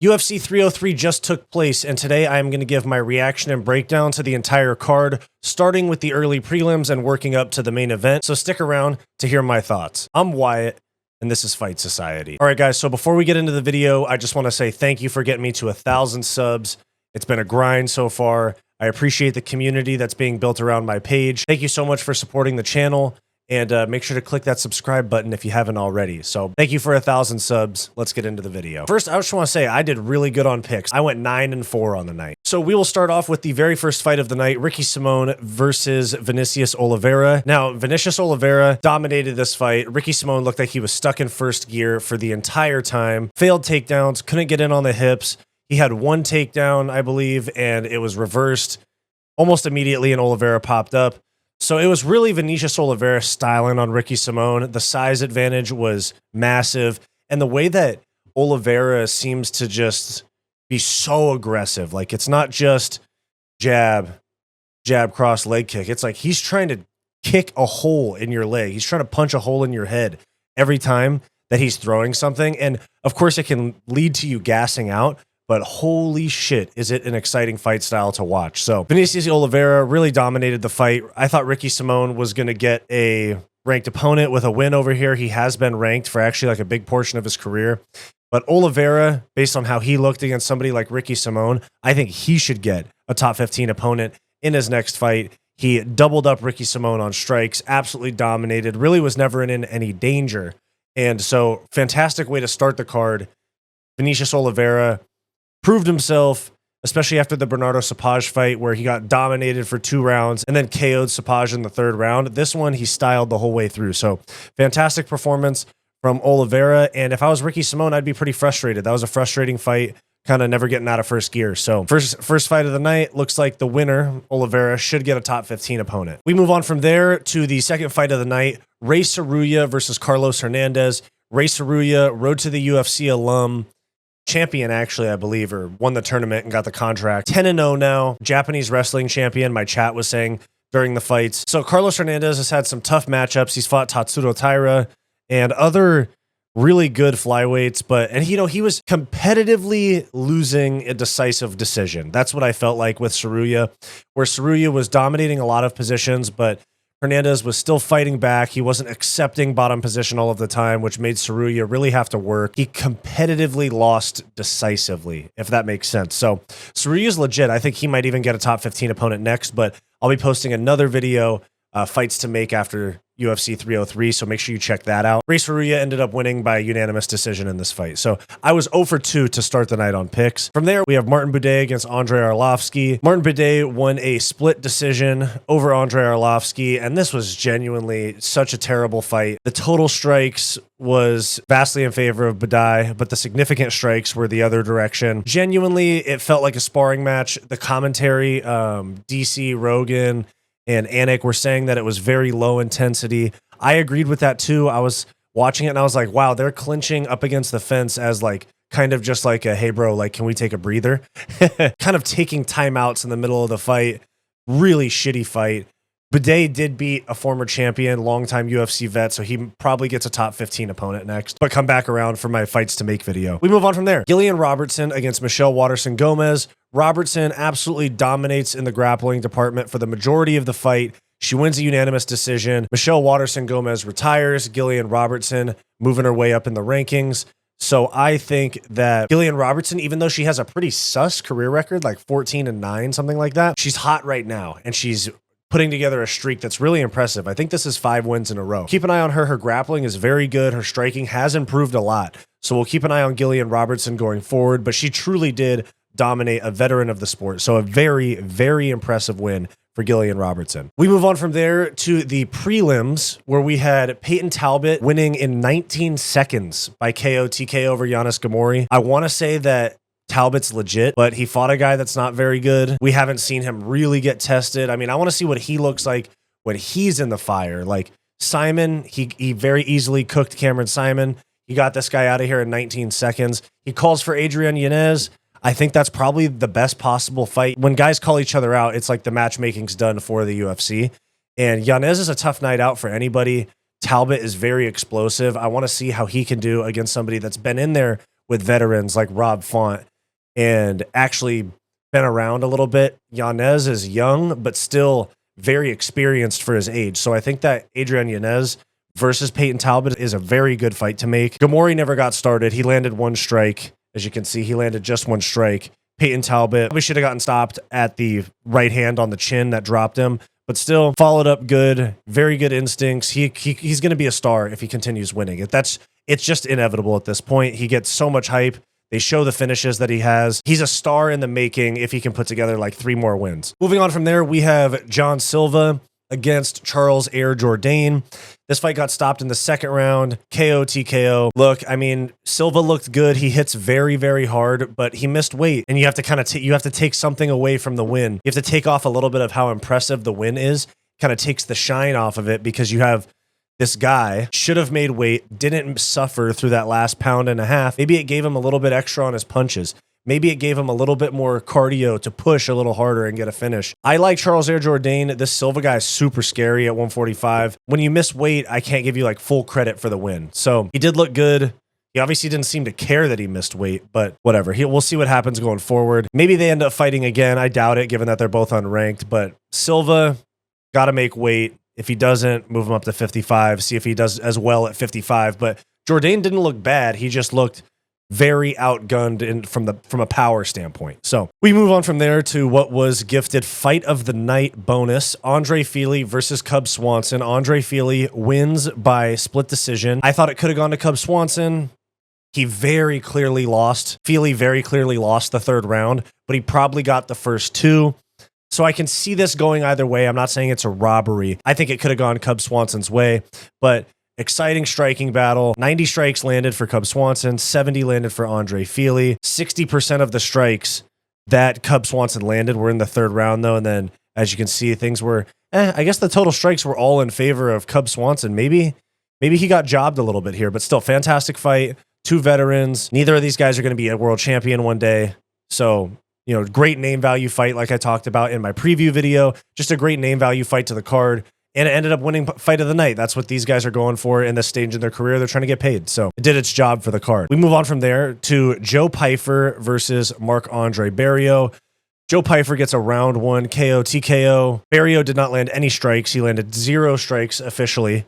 UFC 303 just took place, and today I am going to give my reaction and breakdown to the entire card, starting with the early prelims and working up to the main event, so stick around to hear my thoughts. I'm Wyatt, and this is Fight Society. Alright guys, so before we get into the video, I just want to say thank you for getting me to 1,000 subs. It's been a grind so far. I appreciate the community that's being built around my page. Thank you so much for supporting the channel. And make sure to click that subscribe button if you haven't already. So thank you for 1,000 subs. Let's get into the video. First, I just want to say I did really good on picks. I went 9-4 on the night. So we will start off with the very first fight of the night, Ricky Simón versus Vinicius Oliveira. Now, Vinicius Oliveira dominated this fight. Ricky Simón looked like he was stuck in first gear for the entire time. Failed takedowns, couldn't get in on the hips. He had one takedown, I believe, and it was reversed almost immediately, and Oliveira popped up. So it was really Vinicius Oliveira styling on Ricky Simón. The size advantage was massive. And the way that Oliveira seems to just be so aggressive, like it's not just jab, cross, leg kick. It's like he's trying to kick a hole in your leg. He's trying to punch a hole in your head every time that he's throwing something. And of course it can lead to you gassing out. But holy shit, is it an exciting fight style to watch. So Vinicius Oliveira really dominated the fight. I thought Ricky Simón was going to get a ranked opponent with a win over here. He has been ranked for actually like a big portion of his career. But Oliveira, based on how he looked against somebody like Ricky Simón, I think he should get a top 15 opponent in his next fight. He doubled up Ricky Simón on strikes, absolutely dominated, really was never in any danger. And so fantastic way to start the card. Vinicius Oliveira proved himself, especially after the Bernardo Sapage fight where he got dominated for 2 rounds and then KO'd Sapage in the 3rd round. This one, he styled the whole way through. So fantastic performance from Oliveira. And if I was Ricky Simón, I'd be pretty frustrated. That was a frustrating fight, kind of never getting out of first gear. So first fight of the night, looks like the winner, Oliveira, should get a top 15 opponent. We move on from there to the second fight of the night, Ray Tsuruya versus Carlos Hernandez. Ray Tsuruya, road to the UFC alum, champion actually, I believe, or won the tournament and got the contract. 10-0 now, Japanese wrestling champion, my chat was saying during the fights. So Carlos Hernandez has had some tough matchups. He's fought Tatsuro Taira and other really good flyweights, and you know, he was competitively losing a decisive decision. That's what I felt like with Tsuruya, where Tsuruya was dominating a lot of positions, but Hernandez was still fighting back. He wasn't accepting bottom position all of the time, which made Tsuruya really have to work. He competitively lost decisively, if that makes sense. So Tsuruya's legit. I think he might even get a top 15 opponent next, but I'll be posting another video, fights to make after UFC 303, so make sure you check that out. Ray Tsuruya ended up winning by unanimous decision in this fight. So I was 0 for 2 to start the night on picks. From there, we have Martin Buda against Andrei Arlovski. Martin Buda won a split decision over Andrei Arlovski, and this was genuinely such a terrible fight. The total strikes was vastly in favor of Buda, but the significant strikes were the other direction. Genuinely, it felt like a sparring match. The commentary, DC, Rogan, and Anik were saying that it was very low intensity. I agreed with that too. I was watching it and I was like, wow, they're clinching up against the fence as like kind of just like a, hey bro, like, can we take a breather? Kind of taking timeouts in the middle of the fight. Really shitty fight. Buda did beat a former champion, longtime UFC vet, so he probably gets a top 15 opponent next, but come back around for my fights to make video. We move on from there. Gillian Robertson against Michelle Waterson-Gomez. Robertson absolutely dominates in the grappling department for the majority of the fight. She wins a unanimous decision. Michelle Waterson-Gomez retires. Gillian Robertson moving her way up in the rankings. So I think that Gillian Robertson, even though she has a pretty sus career record, like 14-9, something like that, she's hot right now, and she's putting together a streak that's really impressive. I think this is 5 wins in a row. Keep an eye on her. Her grappling is very good. Her striking has improved a lot. So we'll keep an eye on Gillian Robertson going forward, but she truly did dominate a veteran of the sport. So a very, very impressive win for Gillian Robertson. We move on from there to the prelims, where we had Payton Talbott winning in 19 seconds by KO TK over Yanis Ghemmouri. I want to say that Talbott's legit, but he fought a guy that's not very good. We haven't seen him really get tested. I mean, I want to see what he looks like when he's in the fire. Like Simon, he very easily cooked Cameron Simon. He got this guy out of here in 19 seconds. He calls for Adrian Yanis. I think that's probably the best possible fight. When guys call each other out, it's like the matchmaking's done for the UFC. And Yanis is a tough night out for anybody. Talbott is very explosive. I want to see how he can do against somebody that's been in there with veterans like Rob Font and actually been around a little bit. Yanis is young, but still very experienced for his age. So I think that Adrian Yanis versus Payton Talbott is a very good fight to make. Ghemmouri never got started. He landed one strike. As you can see, he landed just one strike. Payton Talbott probably should have gotten stopped at the right hand on the chin that dropped him, but still followed up good, very good instincts. He's going to be a star if he continues winning. It's just inevitable at this point. He gets so much hype. They show the finishes that he has. He's a star in the making if he can put together like 3 more wins. Moving on from there, we have John Silva against Charles Air Jourdain. This fight got stopped in the second round. KO, TKO. Look, I mean, Silva looked good. He hits very, very hard, but he missed weight. And you have to kind of you have to take something away from the win. You have to take off a little bit of how impressive the win is. Kind of takes the shine off of it because you have this guy should have made weight, didn't suffer through that last pound and a half. Maybe it gave him a little bit extra on his punches. Maybe it gave him a little bit more cardio to push a little harder and get a finish. I like Charles Air Jourdain. This Silva guy is super scary at 145. When you miss weight, I can't give you like full credit for the win. So he did look good. He obviously didn't seem to care that he missed weight, but whatever. We'll see what happens going forward. Maybe they end up fighting again. I doubt it, given that they're both unranked. But Silva got to make weight. If he doesn't, move him up to 55. See if he does as well at 55. But Jourdain didn't look bad. He just looked very outgunned from a power standpoint. So we move on from there to what was gifted fight of the night bonus. Andrei Fili versus Cub Swanson. Andrei Fili wins by split decision. I thought it could have gone to Cub Swanson. He very clearly lost. Fili very clearly lost the third round, but he probably got the first 2. So I can see this going either way. I'm not saying it's a robbery. I think it could have gone Cub Swanson's way, but exciting striking battle. 90 strikes landed for Cub Swanson, 70 landed for Andrei Fili. 60% of the strikes that Cub Swanson landed were in the third round, though. And then, as you can see, things were, I guess the total strikes were all in favor of Cub Swanson. Maybe he got jobbed a little bit here, but still, fantastic fight. 2 veterans. Neither of these guys are going to be a world champion one day. So, you know, great name value fight, like I talked about in my preview video. Just a great name value fight to the card. And it ended up winning fight of the night. That's what these guys are going for in this stage in their career. They're trying to get paid. So it did its job for the card. We move on from there to Joe Pyfer versus Marc-Andre Barriault. Joe Pyfer gets a round 1 KO TKO. Barriault did not land any strikes. He landed 0 strikes officially.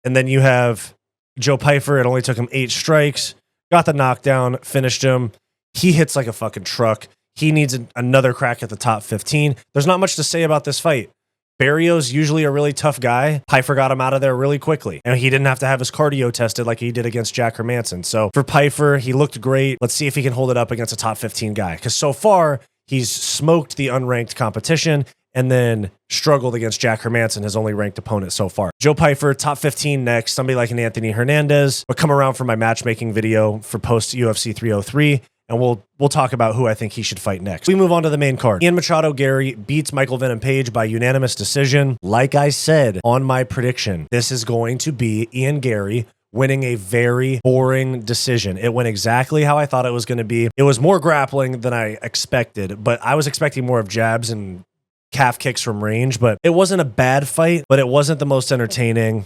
And then you have Joe Pyfer. It only took him 8 strikes. Got the knockdown, finished him. He hits like a fucking truck. He needs another crack at the top 15. There's not much to say about this fight. Barriault's usually a really tough guy. Pyfer got him out of there really quickly. And he didn't have to have his cardio tested like he did against Jack Hermanson. So for Pyfer, he looked great. Let's see if he can hold it up against a top 15 guy. Because so far, he's smoked the unranked competition and then struggled against Jack Hermanson, his only ranked opponent so far. Joe Pyfer, top 15 next. Somebody like an Anthony Hernandez. But come around for my matchmaking video for post UFC 303. And we'll talk about who I think he should fight next. We move on to the main card. Ian Machado-Garry beats Michael Venom Page by unanimous decision. Like I said on my prediction, this is going to be Ian Garry winning a very boring decision. It went exactly how I thought it was going to be. It was more grappling than I expected, but I was expecting more of jabs and calf kicks from range. But it wasn't a bad fight, but it wasn't the most entertaining.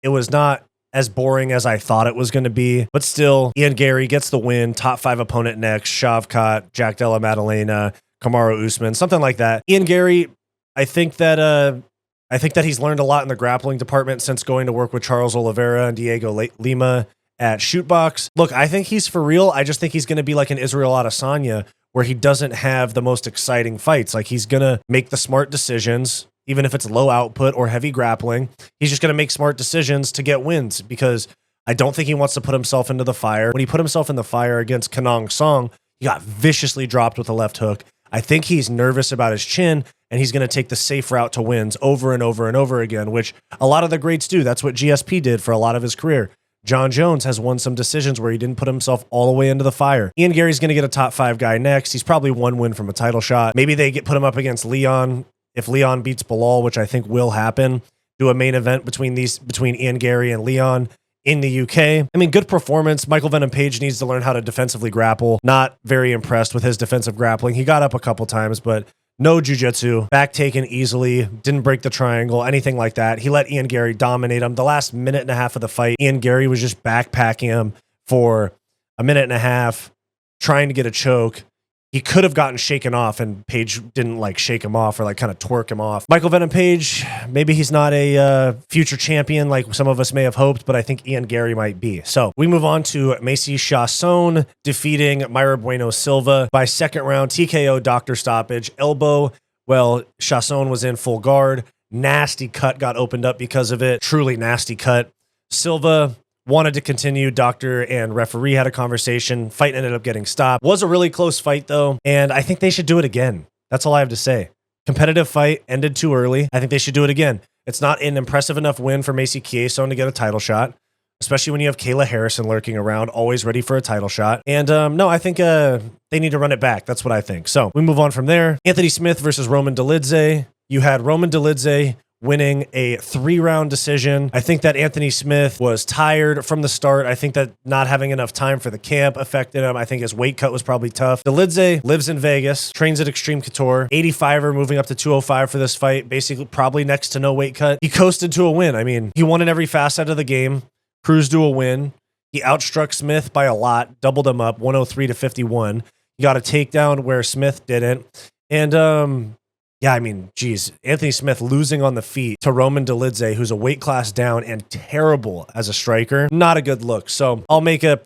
It was not as boring as I thought it was going to be. But still, Ian Garry gets the win. Top 5 opponent next. Shavkat, Jack Della Maddalena, Kamaru Usman, something like that. Ian Garry, I think that he's learned a lot in the grappling department since going to work with Charles Oliveira and Diego Lima at Shootbox. Look, I think he's for real. I just think he's going to be like an Israel Adesanya, where he doesn't have the most exciting fights. Like, he's going to make the smart decisions. Even if it's low output or heavy grappling, he's just going to make smart decisions to get wins, because I don't think he wants to put himself into the fire. When he put himself in the fire against Kanong Song, he got viciously dropped with a left hook. I think he's nervous about his chin, and he's going to take the safe route to wins over and over and over again, which a lot of the greats do. That's what GSP did for a lot of his career. John Jones has won some decisions where he didn't put himself all the way into the fire. Ian Garry's going to get a top 5 guy next. He's probably 1 win from a title shot. Maybe they put him up against Leon. If Leon beats Bilal, which I think will happen, do a main event between Ian Garry and Leon in the UK. I mean, good performance. Michael Venom Page needs to learn how to defensively grapple. Not very impressed with his defensive grappling. He got up a couple times, but no jiu-jitsu. Back taken easily. Didn't break the triangle, anything like that. He let Ian Garry dominate him. The last minute and a half of the fight, Ian Garry was just backpacking him for a minute and a half, trying to get a choke. he could have gotten shaken off, and Page didn't like shake him off or like kind of twerk him off. Michael Venom Page, maybe he's not a future champion like some of us may have hoped, but I think Ian Gary might be. So we move on to Macy Chiasson defeating Mayra Bueno Silva by second round TKO doctor stoppage. Elbow, well, Chiasson was in full guard. Nasty cut got opened up because of it. Truly nasty cut. Silva wanted to continue. Doctor and referee had a conversation. Fight ended up getting stopped. Was a really close fight, though, and I think they should do it again. That's all I have to say. Competitive fight ended too early. I think they should do it again. It's not an impressive enough win for Macy Chiasson to get a title shot, especially when you have Kayla Harrison lurking around, always ready for a title shot. And no, I think they need to run it back. That's what I think. So we move on from there. Anthony Smith versus Roman Dolidze. You had Roman Dolidze winning a 3-round decision. I think that Anthony Smith was tired from the start. I think that not having enough time for the camp affected him. I think his weight cut was probably tough. Dolidze lives in Vegas, trains at Extreme Couture, 85er moving up to 205 for this fight, basically probably next to no weight cut. He coasted to a win. I mean, he won in every facet of the game, cruised to a win. He outstruck Smith by a lot, doubled him up, 103 to 51. He got a takedown where Smith didn't. And yeah, I mean, geez, Anthony Smith losing on the feet to Roman Dolidze, who's a weight class down and terrible as a striker. Not a good look. So I'll make a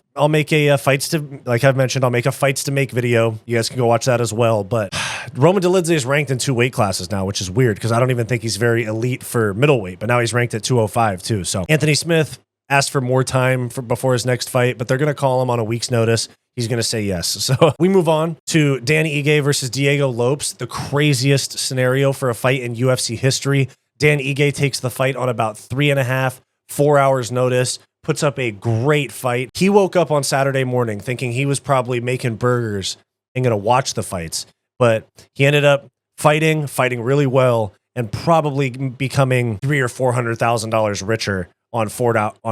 fights to, like I've mentioned, I'll make a fights to make video. You guys can go watch that as well. But Roman Dolidze is ranked in 2 weight classes now, which is weird because I don't even think he's very elite for middleweight, but now he's ranked at 205 too. So Anthony Smith asked for more time before his next fight, but they're going to call him on a week's notice. He's going to say yes. So we move on to Dan Ige versus Diego Lopes, the craziest scenario for a fight in UFC history. Dan Ige takes the fight on about 3.5, 4 hours notice, puts up a great fight. He woke up on Saturday morning thinking he was probably making burgers and going to watch the fights, but he ended up fighting really well, and probably becoming $300,000 or $400,000 richer on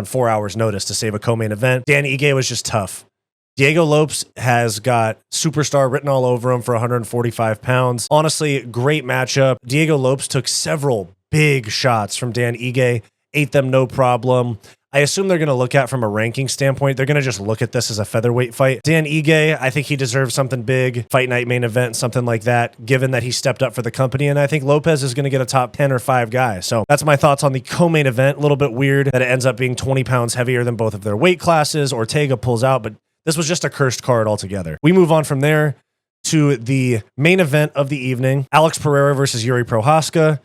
4 hours notice to save a co-main event. Dan Ige was just tough. Diego Lopes has got superstar written all over him for 145 pounds. Honestly, great matchup. Diego Lopes took several big shots from Dan Ige, ate them no problem. I assume they're going to look at from a ranking standpoint. They're going to just look at this as a featherweight fight. Dan Ige, I think he deserves something big, fight night main event, something like that, given that he stepped up for the company. And I think Lopez is going to get a top 10 or 5 guy. So that's my thoughts on the co-main event. A little bit weird that it ends up being 20 pounds heavier than both of their weight classes. Ortega pulls out, but this was just a cursed card altogether. We move on from there to the main event of the evening, Alex Pereira versus Jiri Prochazka.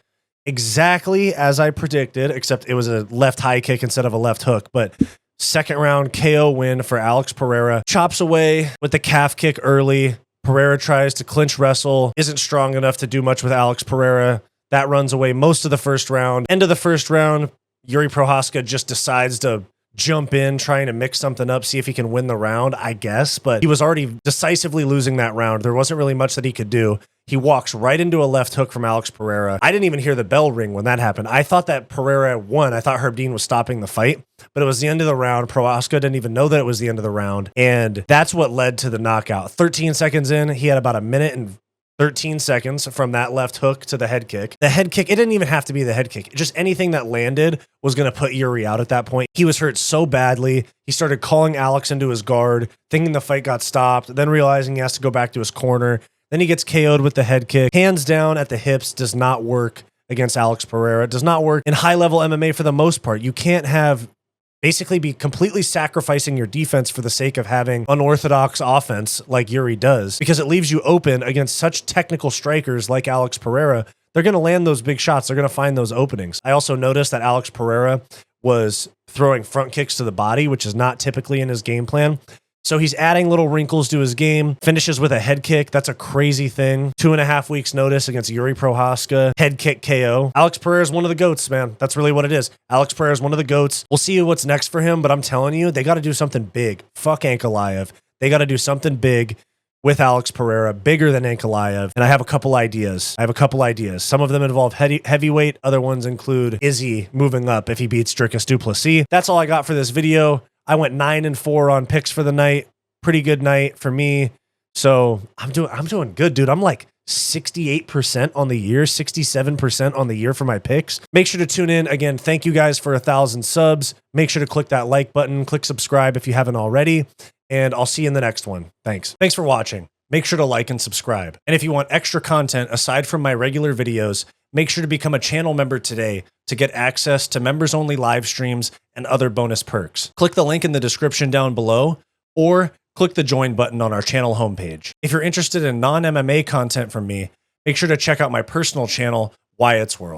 Exactly as I predicted, except it was a left high kick instead of a left hook. But second round KO win for Alex Pereira. Chops away with the calf kick early. Pereira tries to clinch wrestle, isn't strong enough to do much with Alex Pereira. That runs away most of the first round. End of the first round, Jiri Prochazka just decides to jump in, trying to mix something up, see if he can win the round, I guess. But he was already decisively losing that round. There wasn't really much that he could do. He walks right into a left hook from Alex Pereira. I didn't even hear the bell ring when that happened. I thought that Pereira won. I thought Herb Dean was stopping the fight, but it was the end of the round. Prochazka didn't even know that it was the end of the round. And that's what led to the knockout. 13 seconds in, he had about a minute and 13 seconds from that left hook to the head kick. The head kick, it didn't even have to be the head kick. Just anything that landed was going to put Jiri out at that point. He was hurt so badly. He started calling Alex into his guard, thinking the fight got stopped, then realizing he has to go back to his corner. Then he gets KO'd with the head kick. Hands down at the hips does not work against Alex Pereira. It does not work in high-level MMA for the most part. You can't have basically be completely sacrificing your defense for the sake of having unorthodox offense like Jiri does, because it leaves you open against such technical strikers like Alex Pereira. They're going to land those big shots. They're going to find those openings. I also noticed that Alex Pereira was throwing front kicks to the body, which is not typically in his game plan. So he's adding little wrinkles to his game, finishes with a head kick. That's a crazy thing. 2.5 weeks notice against Jiri Prochazka. Head kick KO. Alex Pereira is one of the GOATs, man. That's really what it is. Alex Pereira is one of the GOATs. We'll see what's next for him, but I'm telling you, they got to do something big. Fuck Ankalaev. They got to do something big with Alex Pereira, bigger than Ankalaev. And I have a couple ideas. Some of them involve heavyweight. Other ones include Izzy moving up if he beats Dricus du Plessis. That's all I got for this video. I went 9-4 on picks for the night. Pretty good night for me. So I'm doing good, dude. I'm like 68% on the year, 67% on the year for my picks. Make sure to tune in. Again, thank you guys for 1,000 subs. Make sure to click that like button, click subscribe if you haven't already, and I'll see you in the next one. Thanks for watching. make sure to like and subscribe. And if you want extra content aside from my regular videos, make sure to become a channel member today to get access to members-only live streams and other bonus perks. Click the link in the description down below, or click the join button on our channel homepage. If you're interested in non-MMA content from me, make sure to check out my personal channel, Wyatt's World.